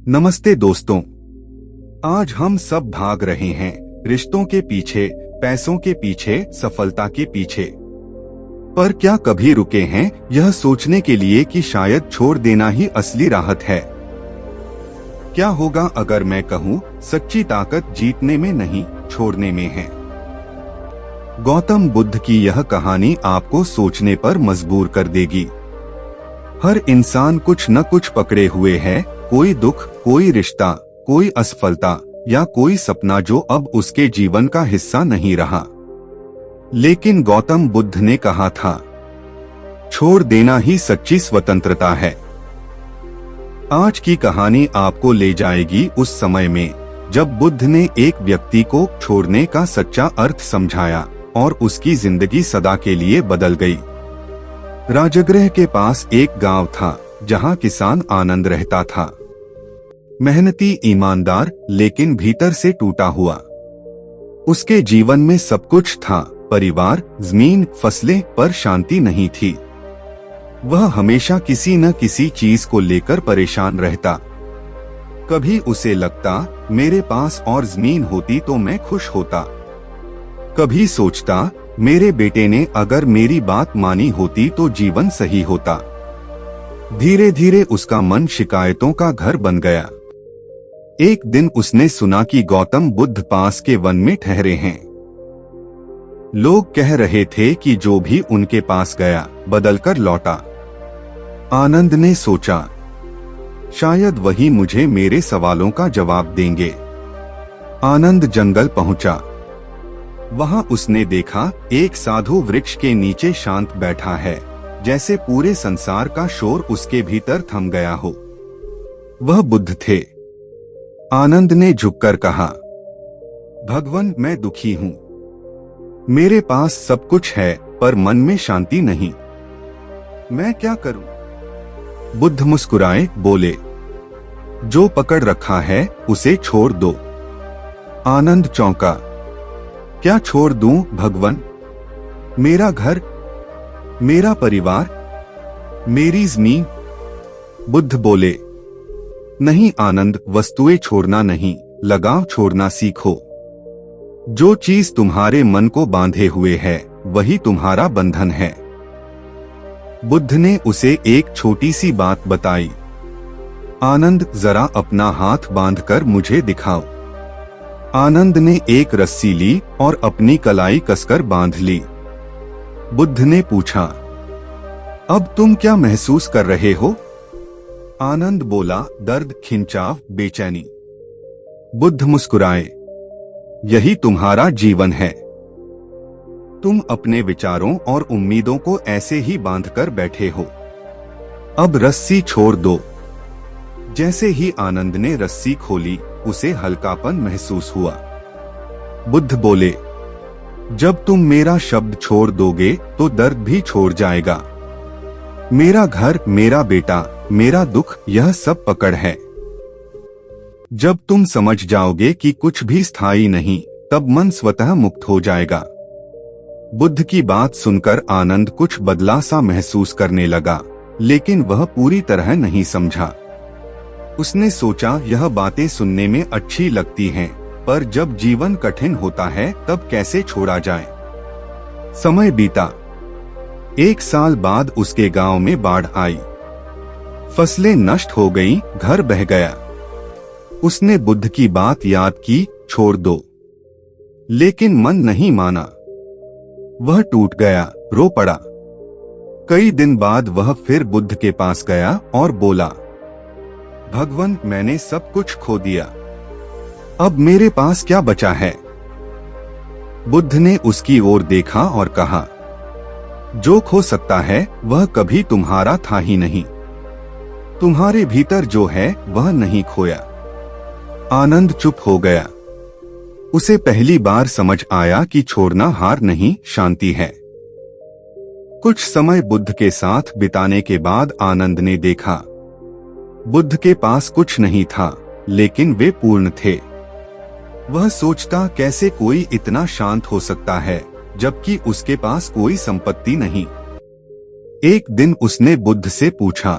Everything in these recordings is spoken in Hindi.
नमस्ते दोस्तों। आज हम सब भाग रहे हैं रिश्तों के पीछे, पैसों के पीछे, सफलता के पीछे। पर क्या कभी रुके हैं यह सोचने के लिए कि शायद छोड़ देना ही असली राहत है? क्या होगा अगर मैं कहूँ सच्ची ताकत जीतने में नहीं, छोड़ने में है। गौतम बुद्ध की यह कहानी आपको सोचने पर मजबूर कर देगी। हर इंसान कुछ न कुछ पकड़े हुए है, कोई दुख, कोई रिश्ता, कोई असफलता या कोई सपना जो अब उसके जीवन का हिस्सा नहीं रहा। लेकिन गौतम बुद्ध ने कहा था, छोड़ देना ही सच्ची स्वतंत्रता है। आज की कहानी आपको ले जाएगी उस समय में जब बुद्ध ने एक व्यक्ति को छोड़ने का सच्चा अर्थ समझाया और उसकी जिंदगी सदा के लिए बदल गई। राजगृह के पास एक गांव था जहां किसान आनंद रहता था। मेहनती, ईमानदार, लेकिन भीतर से टूटा हुआ। उसके जीवन में सब कुछ था, परिवार, जमीन, फसलें, पर शांति नहीं थी। वह हमेशा किसी न किसी चीज को लेकर परेशान रहता। कभी उसे लगता मेरे पास और जमीन होती तो मैं खुश होता। कभी सोचता मेरे बेटे ने अगर मेरी बात मानी होती तो जीवन सही होता। धीरे धीरे उसका मन शिकायतों का घर बन गया। एक दिन उसने सुना कि गौतम बुद्ध पास के वन में ठहरे हैं। लोग कह रहे थे कि जो भी उनके पास गया बदलकर लौटा। आनंद ने सोचा, शायद वही मुझे मेरे सवालों का जवाब देंगे। आनंद जंगल पहुंचा। वहां उसने देखा एक साधु वृक्ष के नीचे शांत बैठा है, जैसे पूरे संसार का शोर उसके भीतर थम गया हो। वह बुद्ध थे। आनंद ने झुककर कहा, भगवान, मैं दुखी हूं। मेरे पास सब कुछ है पर मन में शांति नहीं। मैं क्या करूं? बुद्ध मुस्कुराए, बोले, जो पकड़ रखा है उसे छोड़ दो। आनंद चौंका, क्या छोड़ दूं भगवान? मेरा घर, मेरा परिवार, मेरी जमीन? बुद्ध बोले, नहीं आनंद, वस्तुएं छोड़ना नहीं, लगाव छोड़ना सीखो। जो चीज तुम्हारे मन को बांधे हुए है वही तुम्हारा बंधन है। बुद्ध ने उसे एक छोटी सी बात बताई, आनंद, जरा अपना हाथ बांधकर मुझे दिखाओ। आनंद ने एक रस्सी ली और अपनी कलाई कसकर बांध ली। बुद्ध ने पूछा, अब तुम क्या महसूस कर रहे हो? आनंद बोला, दर्द, खिंचाव, बेचैनी। बुद्ध मुस्कुराए, यही तुम्हारा जीवन है। तुम अपने विचारों और उम्मीदों को ऐसे ही बांधकर बैठे हो। अब रस्सी छोड़ दो। जैसे ही आनंद ने रस्सी खोली उसे हल्कापन महसूस हुआ। बुद्ध बोले, जब तुम मेरा शब्द छोड़ दोगे तो दर्द भी छोड़ जाएगा। मेरा घर, मेरा बेटा, मेरा दुख, यह सब पकड़ है। जब तुम समझ जाओगे कि कुछ भी स्थायी नहीं, तब मन स्वतः मुक्त हो जाएगा। बुद्ध की बात सुनकर आनंद कुछ बदला सा महसूस करने लगा, लेकिन वह पूरी तरह नहीं समझा। उसने सोचा, यह बातें सुनने में अच्छी लगती हैं, पर जब जीवन कठिन होता है तब कैसे छोड़ा जाए। समय बीता। 1 साल बाद उसके गांव में बाढ़ आई। फसलें नष्ट हो गईं, घर बह गया। उसने बुद्ध की बात याद की, छोड़ दो। लेकिन मन नहीं माना। वह टूट गया, रो पड़ा। कई दिन बाद वह फिर बुद्ध के पास गया और बोला, भगवान, मैंने सब कुछ खो दिया। अब मेरे पास क्या बचा है? बुद्ध ने उसकी ओर देखा और कहा, जो खो सकता है वह कभी तुम्हारा था ही नहीं। तुम्हारे भीतर जो है वह नहीं खोया। आनंद चुप हो गया। उसे पहली बार समझ आया कि छोड़ना हार नहीं, शांति है। कुछ समय बुद्ध के साथ बिताने के बाद आनंद ने देखा, बुद्ध के पास कुछ नहीं था, लेकिन वे पूर्ण थे। वह सोचता, कैसे कोई इतना शांत हो सकता है जबकि उसके पास कोई संपत्ति नहीं। एक दिन उसने बुद्ध से पूछा,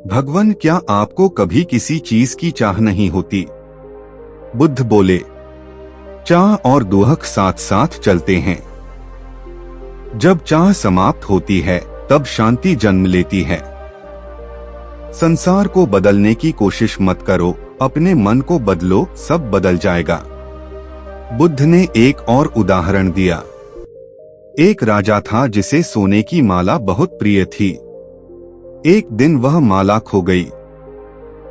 भगवान, क्या आपको कभी किसी चीज की चाह नहीं होती? बुद्ध बोले, चाह और दुख साथ साथ चलते हैं। जब चाह समाप्त होती है तब शांति जन्म लेती है। संसार को बदलने की कोशिश मत करो, अपने मन को बदलो, सब बदल जाएगा। बुद्ध ने एक और उदाहरण दिया। एक राजा था जिसे सोने की माला बहुत प्रिय थी। एक दिन वह माला खो गई।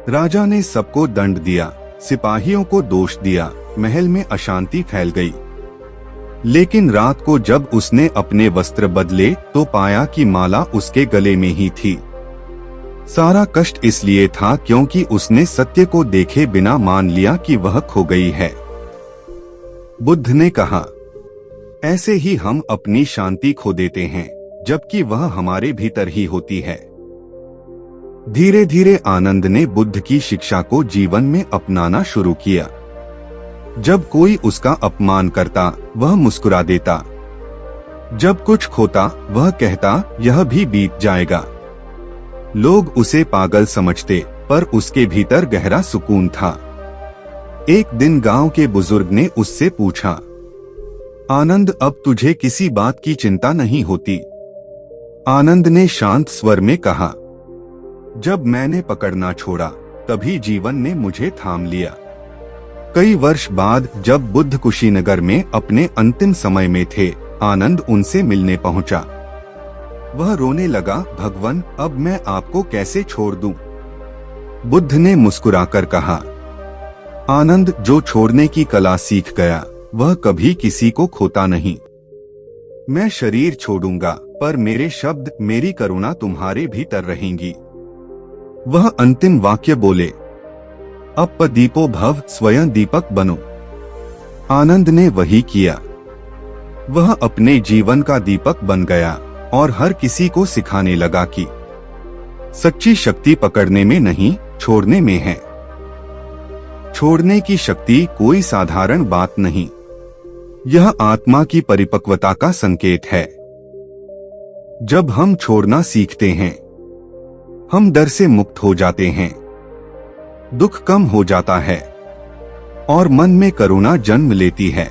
राजा ने सबको दंड दिया, सिपाहियों को दोष दिया, महल में अशांति फैल गई। लेकिन रात को जब उसने अपने वस्त्र बदले तो पाया कि माला उसके गले में ही थी। सारा कष्ट इसलिए था क्योंकि उसने सत्य को देखे बिना मान लिया कि वह खो गई है। बुद्ध ने कहा, ऐसे ही हम अपनी शांति खो देते हैं, जबकि वह हमारे भीतर ही होती है। धीरे धीरे आनंद ने बुद्ध की शिक्षा को जीवन में अपनाना शुरू किया। जब कोई उसका अपमान करता, वह मुस्कुरा देता। जब कुछ खोता, वह कहता, यह भी बीत जाएगा। लोग उसे पागल समझते, पर उसके भीतर गहरा सुकून था। एक दिन गांव के बुजुर्ग ने उससे पूछा, आनंद, अब तुझे किसी बात की चिंता नहीं होती? आनंद ने शांत स्वर में कहा, जब मैंने पकड़ना छोड़ा, तभी जीवन ने मुझे थाम लिया। कई वर्ष बाद जब बुद्ध कुशीनगर में अपने अंतिम समय में थे, आनंद उनसे मिलने पहुंचा। वह रोने लगा, भगवान, अब मैं आपको कैसे छोड़ दूं? बुद्ध ने मुस्कुराकर कहा, आनंद, जो छोड़ने की कला सीख गया, वह कभी किसी को खोता नहीं। मैं शरीर छोड़ूंगा, पर मेरे शब्द, मेरी करुणा तुम्हारे भीतर रहेंगी। वह अंतिम वाक्य बोले, अब दीपो भव, स्वयं दीपक बनो। आनंद ने वही किया। वह अपने जीवन का दीपक बन गया और हर किसी को सिखाने लगा कि सच्ची शक्ति पकड़ने में नहीं, छोड़ने में है। छोड़ने की शक्ति कोई साधारण बात नहीं, यह आत्मा की परिपक्वता का संकेत है। जब हम छोड़ना सीखते हैं, हम डर से मुक्त हो जाते हैं, दुख कम हो जाता है और मन में करुणा जन्म लेती है।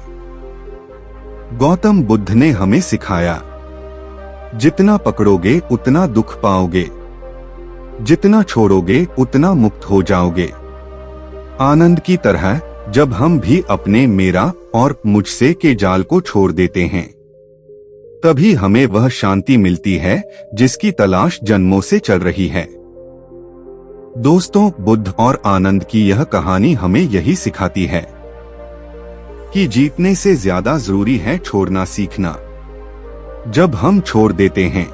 गौतम बुद्ध ने हमें सिखाया, जितना पकड़ोगे उतना दुख पाओगे, जितना छोड़ोगे उतना मुक्त हो जाओगे। आनंद की तरह जब हम भी अपने मेरा और मुझसे के जाल को छोड़ देते हैं, तभी हमें वह शांति मिलती है जिसकी तलाश जन्मों से चल रही है। दोस्तों, बुद्ध और आनंद की यह कहानी हमें यही सिखाती है कि जीतने से ज्यादा जरूरी है छोड़ना सीखना। जब हम छोड़ देते हैं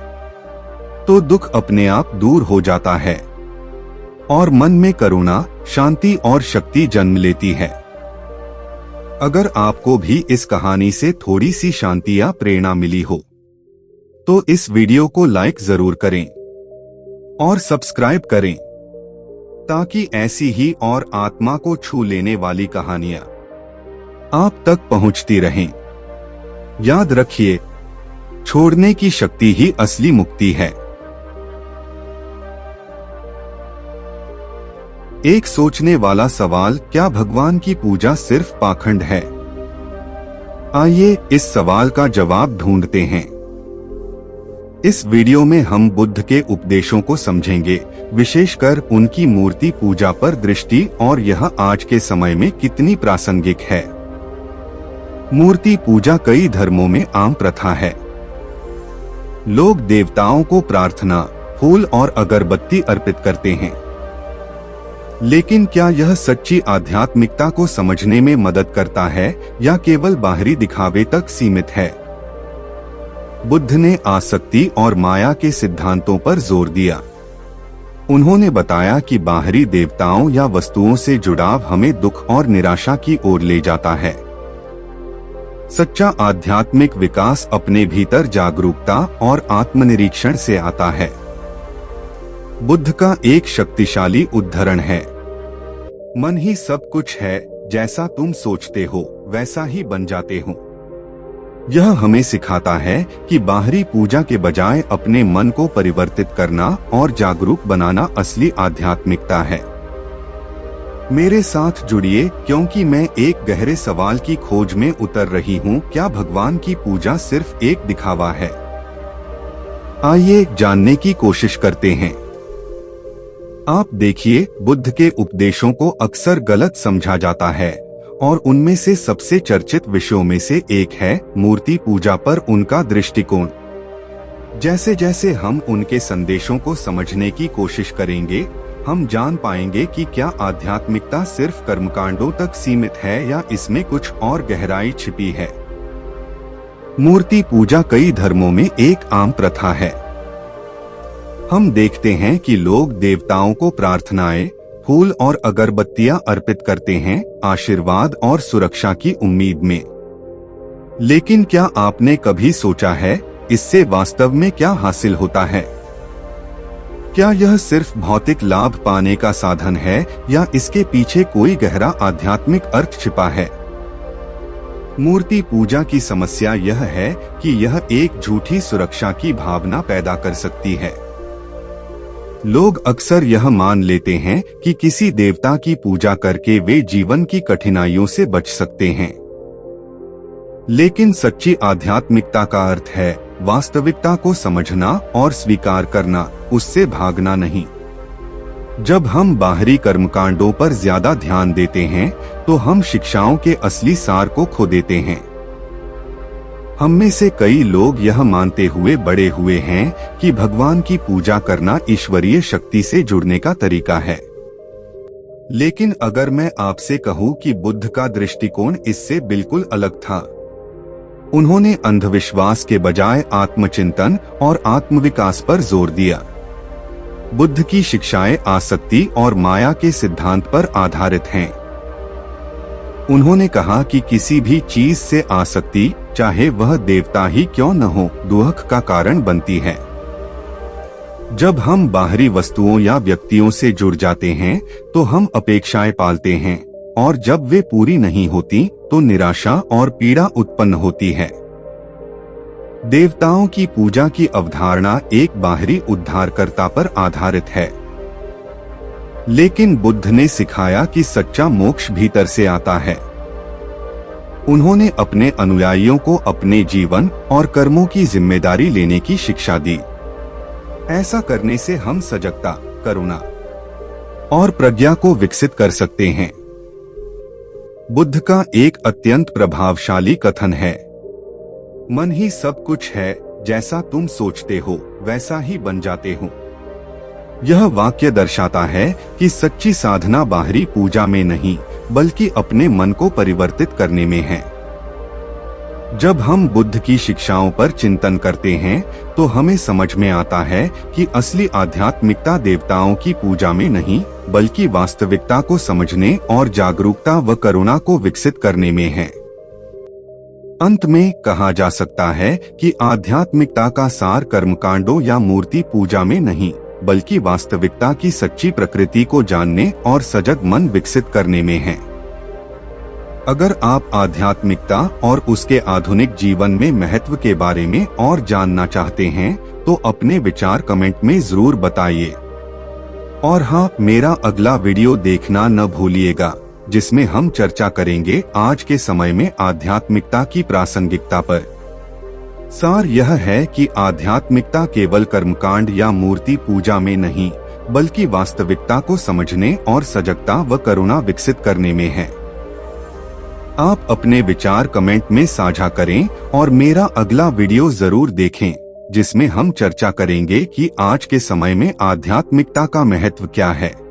तो दुख अपने आप दूर हो जाता है और मन में करुणा, शांति और शक्ति जन्म लेती है। अगर आपको भी इस कहानी से थोड़ी सी शांति या प्रेरणा मिली हो तो इस वीडियो को लाइक जरूर करें और सब्सक्राइब करें, ताकि ऐसी ही और आत्मा को छू लेने वाली कहानियां आप तक पहुंचती रहें। याद रखिए, छोड़ने की शक्ति ही असली मुक्ति है। एक सोचने वाला सवाल, क्या भगवान की पूजा सिर्फ पाखंड है? आइए इस सवाल का जवाब ढूंढते हैं। इस वीडियो में हम बुद्ध के उपदेशों को समझेंगे, विशेषकर उनकी मूर्ति पूजा पर दृष्टि और यह आज के समय में कितनी प्रासंगिक है। मूर्ति पूजा कई धर्मों में आम प्रथा है। लोग देवताओं को प्रार्थना, फूल और अगरबत्ती अर्पित करते हैं। लेकिन क्या यह सच्ची आध्यात्मिकता को समझने में मदद करता है या केवल बाहरी दिखावे तक सीमित है? बुद्ध ने आसक्ति और माया के सिद्धांतों पर जोर दिया। उन्होंने बताया कि बाहरी देवताओं या वस्तुओं से जुड़ाव हमें दुख और निराशा की ओर ले जाता है। सच्चा आध्यात्मिक विकास अपने भीतर जागरूकता और आत्मनिरीक्षण से आता है। बुद्ध का एक शक्तिशाली उद्धरण है, मन ही सब कुछ है, जैसा तुम सोचते हो वैसा ही बन जाते हो। यह हमें सिखाता है कि बाहरी पूजा के बजाय अपने मन को परिवर्तित करना और जागरूक बनाना असली आध्यात्मिकता है। मेरे साथ जुड़िए, क्योंकि मैं एक गहरे सवाल की खोज में उतर रही हूँ। क्या भगवान की पूजा सिर्फ एक दिखावा है? आइए जानने की कोशिश करते हैं। आप देखिए, बुद्ध के उपदेशों को अक्सर गलत समझा जाता है और उनमें से सबसे चर्चित विषयों में से एक है मूर्ति पूजा पर उनका दृष्टिकोण। जैसे जैसे हम उनके संदेशों को समझने की कोशिश करेंगे, हम जान पाएंगे कि क्या आध्यात्मिकता सिर्फ कर्मकांडों तक सीमित है या इसमें कुछ और गहराई छिपी है। मूर्ति पूजा कई धर्मों में एक आम प्रथा है। हम देखते हैं कि लोग देवताओं को प्रार्थनाएं, फूल और अगरबत्तियां अर्पित करते हैं, आशीर्वाद और सुरक्षा की उम्मीद में। लेकिन क्या आपने कभी सोचा है, इससे वास्तव में क्या हासिल होता है? क्या यह सिर्फ भौतिक लाभ पाने का साधन है या इसके पीछे कोई गहरा आध्यात्मिक अर्थ छिपा है? मूर्ति पूजा की समस्या यह है कि यह एक झूठी सुरक्षा की भावना पैदा कर सकती है। लोग अक्सर यह मान लेते हैं कि किसी देवता की पूजा करके वे जीवन की कठिनाइयों से बच सकते हैं। लेकिन सच्ची आध्यात्मिकता का अर्थ है वास्तविकता को समझना और स्वीकार करना, उससे भागना नहीं। जब हम बाहरी कर्मकांडों पर ज्यादा ध्यान देते हैं, तो हम शिक्षाओं के असली सार को खो देते हैं। हम में से कई लोग यह मानते हुए बड़े हुए हैं कि भगवान की पूजा करना ईश्वरीय शक्ति से जुड़ने का तरीका है। लेकिन अगर मैं आपसे कहूं कि बुद्ध का दृष्टिकोण इससे बिल्कुल अलग था। उन्होंने अंधविश्वास के बजाय आत्मचिंतन और आत्मविकास पर जोर दिया। बुद्ध की शिक्षाएं आसक्ति और माया के सिद्धांत पर आधारित हैं। उन्होंने कहा कि किसी भी चीज से आसक्ति, चाहे वह देवता ही क्यों न हो, दुख का कारण बनती है। जब हम बाहरी वस्तुओं या व्यक्तियों से जुड़ जाते हैं, तो हम अपेक्षाएं पालते हैं, और जब वे पूरी नहीं होती, तो निराशा और पीड़ा उत्पन्न होती है। देवताओं की पूजा की अवधारणा एक बाहरी उद्धारकर्ता पर आधारित है। लेकिन बुद्ध ने सिखाया कि सच्चा मोक्ष भीतर से आता है। उन्होंने अपने अनुयायियों को अपने जीवन और कर्मों की जिम्मेदारी लेने की शिक्षा दी। ऐसा करने से हम सजगता, करुणा और प्रज्ञा को विकसित कर सकते हैं। बुद्ध का एक अत्यंत प्रभावशाली कथन है, मन ही सब कुछ है, जैसा तुम सोचते हो वैसा ही बन जाते हो। यह वाक्य दर्शाता है कि सच्ची साधना बाहरी पूजा में नहीं, बल्कि अपने मन को परिवर्तित करने में है। जब हम बुद्ध की शिक्षाओं पर चिंतन करते हैं, तो हमें समझ में आता है कि असली आध्यात्मिकता देवताओं की पूजा में नहीं, बल्कि वास्तविकता को समझने और जागरूकता व करुणा को विकसित करने में है। अंत में कहा जा सकता है कि आध्यात्मिकता का सार कर्मकांडों या मूर्ति पूजा में नहीं, बल्कि वास्तविकता की सच्ची प्रकृति को जानने और सजग मन विकसित करने में है। अगर आप आध्यात्मिकता और उसके आधुनिक जीवन में महत्व के बारे में और जानना चाहते हैं, तो अपने विचार कमेंट में जरूर बताइए। और हाँ, मेरा अगला वीडियो देखना न भूलिएगा, जिसमें हम चर्चा करेंगे आज के समय में आध्यात्मिकता की प्रासंगिकता पर। सार यह है कि आध्यात्मिकता केवल कर्मकांड या मूर्ति पूजा में नहीं, बल्कि वास्तविकता को समझने और सजगता व करुणा विकसित करने में है। आप अपने विचार कमेंट में साझा करें और मेरा अगला वीडियो जरूर देखें, जिसमें हम चर्चा करेंगे कि आज के समय में आध्यात्मिकता का महत्व क्या है।